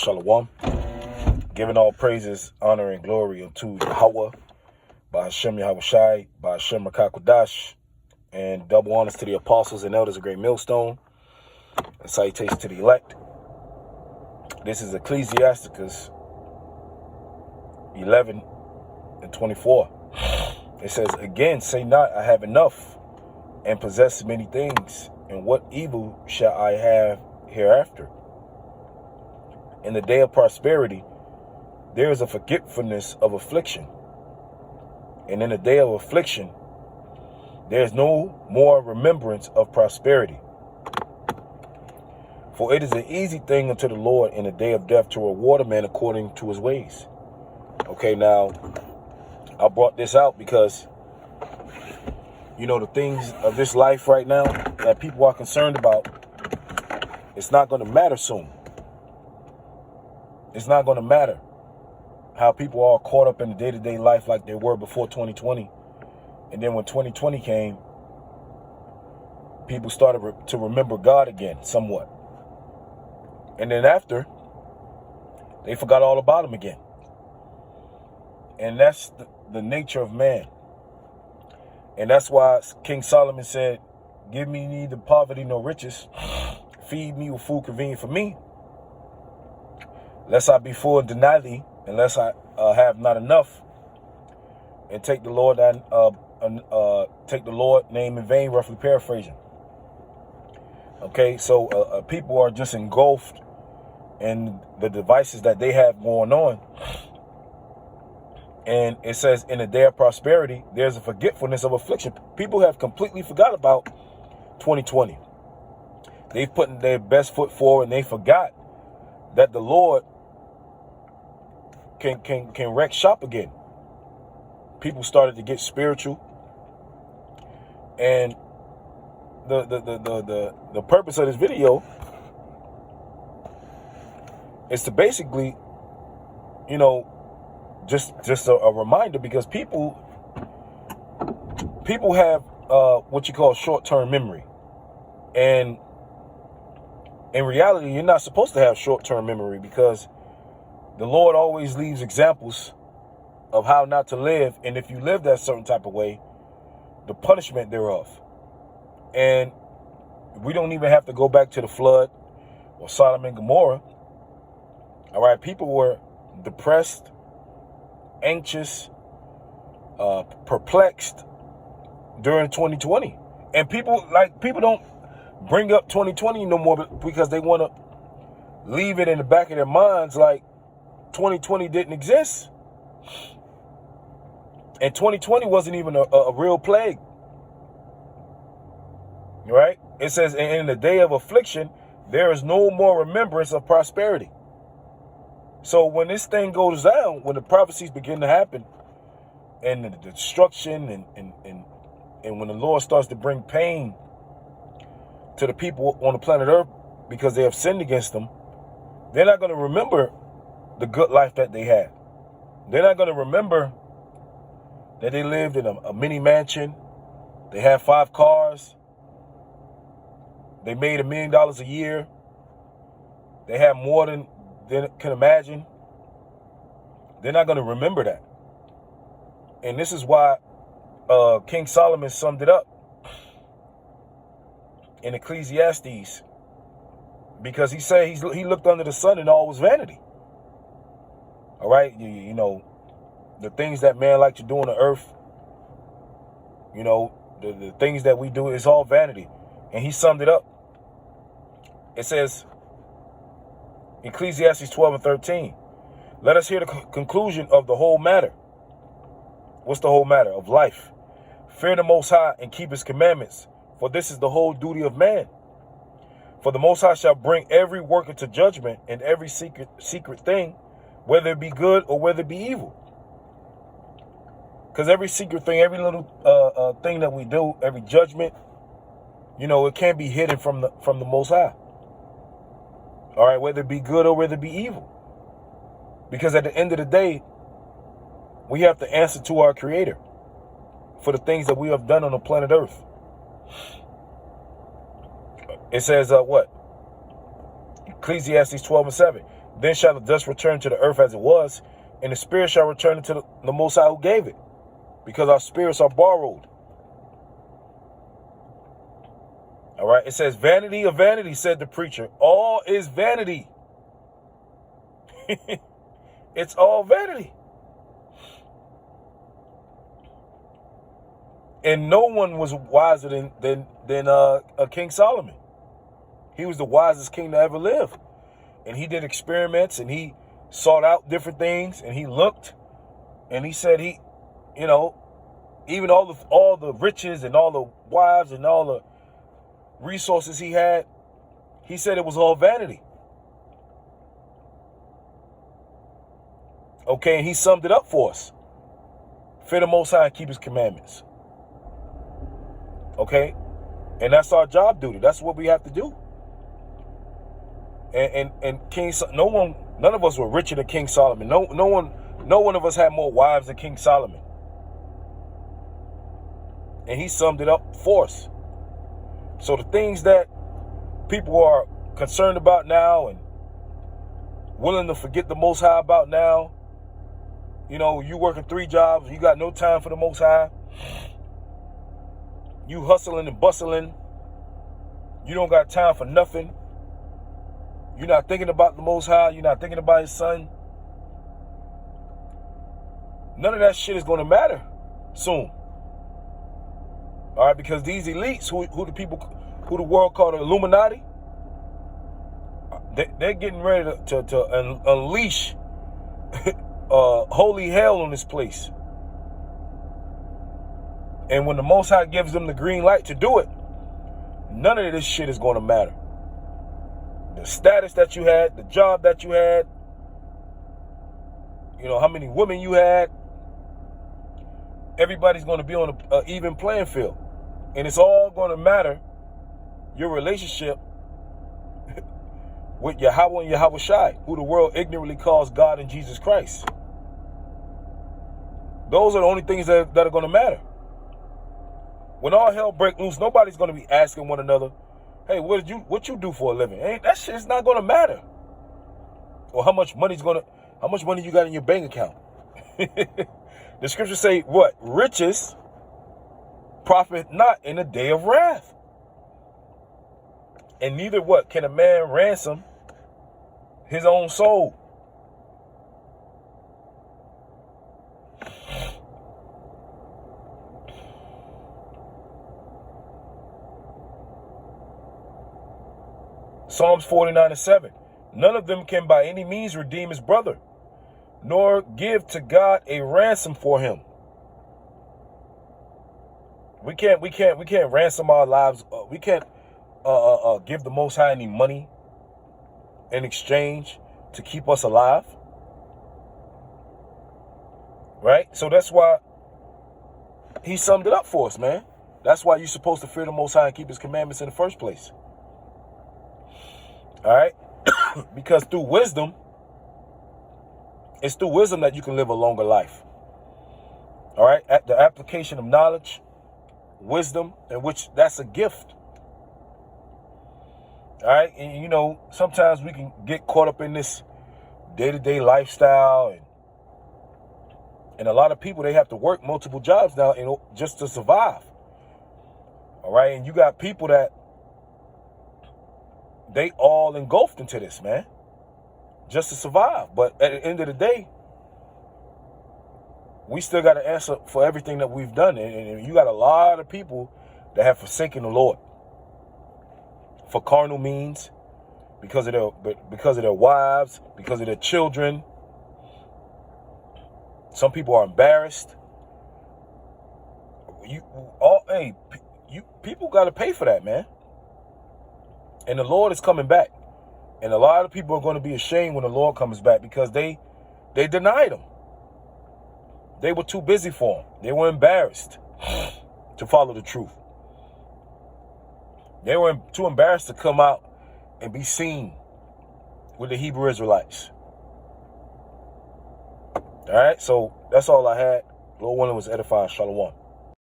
Shalom. Giving all praises, honor, and glory unto Yahweh, by Hashem Yahweh Shai, by Hashem Rakakwadash, and double honors to the apostles and elders of Great Millstone, and salutations to the elect. This is Ecclesiasticus 11:24. It says, "Again, say not, I have enough, and possess many things, and what evil shall I have hereafter? In the day of prosperity, there is a forgetfulness of affliction. And in the day of affliction, there is no more remembrance of prosperity. For it is an easy thing unto the Lord in the day of death to reward a man according to his ways." Okay, now, I brought this out because, the things of this life right now that people are concerned about, it's not going to matter soon. It's not going to matter how people are caught up in the day-to-day life like they were before 2020. And then when 2020 came, people started to remember God again, somewhat. And then after, they forgot all about him again. And that's the nature of man. And that's why King Solomon said, "Give me neither poverty nor riches. Feed me with food convenient for me, lest I be full and deny thee, unless I have not enough, and take the Lord name in vain," roughly paraphrasing. Okay, so people are just engulfed in the devices that they have going on. And it says, in the day of prosperity, there's a forgetfulness of affliction. People have completely forgot about 2020. They've put their best foot forward, and they forgot that the Lord can wreck shop again. People started to get spiritual, and the purpose of this video is to basically, just a reminder, because people have what you call short-term memory, and in reality, you're not supposed to have short-term memory, because the Lord always leaves examples of how not to live, and if you live that certain type of way, the punishment thereof. And we don't even have to go back to the flood or Sodom and Gomorrah. All right, people were depressed, anxious, perplexed during 2020. And people don't bring up 2020 no more because they want to leave it in the back of their minds like 2020 didn't exist. And 2020 wasn't even a real plague. Right? It says, in the day of affliction, there is no more remembrance of prosperity. So when this thing goes down, when the prophecies begin to happen, and the destruction, and when the Lord starts to bring pain to the people on the planet Earth because they have sinned against them, they're not going to remember the good life that they had. They're not going to remember that they lived in a mini mansion. They had 5 cars. They made $1 million a year. They had more than they can imagine. They're not going to remember that. And this is why King Solomon summed it up in Ecclesiastes, because he said he looked under the sun and all was vanity. All right, the things that man like to do on the earth, the things that we do, is all vanity. And he summed it up. It says, Ecclesiastes 12:13, "Let us hear the conclusion of the whole matter." What's the whole matter? Of life. "Fear the Most High and keep his commandments, for this is the whole duty of man. For the Most High shall bring every work into judgment, and every secret thing, whether it be good or whether it be evil." Because every secret thing, every little thing that we do, every judgment, it can't be hidden from the Most High. All right, whether it be good or whether it be evil. Because at the end of the day, we have to answer to our Creator for the things that we have done on the planet Earth. It says, Ecclesiastes 12:7. Then shall the dust return to the earth as it was, and the spirit shall return into the Most High who gave it, because our spirits are borrowed. All right, it says, vanity of vanity, said the preacher. All is vanity. It's all vanity. And no one was wiser than King Solomon. He was the wisest king to ever live. And he did experiments, and he sought out different things, and he looked, and he said even all the riches and all the wives and all the resources he had, he said it was all vanity. Okay, and he summed it up for us. Fear the Most High and keep his commandments. Okay? And that's our job duty. That's what we have to do. And none of us were richer than King Solomon. No one of us had more wives than King Solomon. And he summed it up for us. So the things that people are concerned about now and willing to forget the Most High about now, you working 3 jobs, you got no time for the Most High. You hustling and bustling. You don't got time for nothing. You're not thinking about the Most High. You're not thinking about his son. None of that shit is going to matter soon. All right, because these elites, who the world call the Illuminati, they're getting ready to unleash holy hell on this place. And when the Most High gives them the green light to do it, none of this shit is going to matter. The status that you had, the job that you had, how many women you had, everybody's going to be on an even playing field. And it's all going to matter your relationship with Yahweh and Yahweh Shai, who the world ignorantly calls God and Jesus Christ. Those are the only things that are going to matter. When all hell breaks loose, nobody's going to be asking one another, hey, what you do for a living? That shit's not going to matter. Or how much money you got in your bank account. The scriptures say what? Riches profit not in the day of wrath. And neither what? Can a man ransom his own soul? Psalms 49:7. None of them can by any means redeem his brother, nor give to God a ransom for him. We can't ransom our lives. We can't give the Most High any money in exchange to keep us alive. Right? So that's why he summed it up for us, man. That's why you're supposed to fear the Most High and keep his commandments in the first place. All right? Because through wisdom, it's through wisdom that you can live a longer life. All right? At the application of knowledge, wisdom, in which that's a gift. All right? And sometimes we can get caught up in this day-to-day lifestyle, and a lot of people, they have to work multiple jobs now, just to survive. All right? And you got people that they all engulfed into this, man, just to survive. But at the end of the day, we still got to answer for everything that we've done. And you got a lot of people that have forsaken the Lord for carnal means, because of their wives, because of their children. Some people are embarrassed. People got to pay for that, man. And the Lord is coming back. And a lot of people are going to be ashamed when the Lord comes back, because they denied him. They were too busy for him. They were embarrassed to follow the truth. They were too embarrassed to come out and be seen with the Hebrew Israelites. All right, so that's all I had. Lord willing, was edifying. Shalom.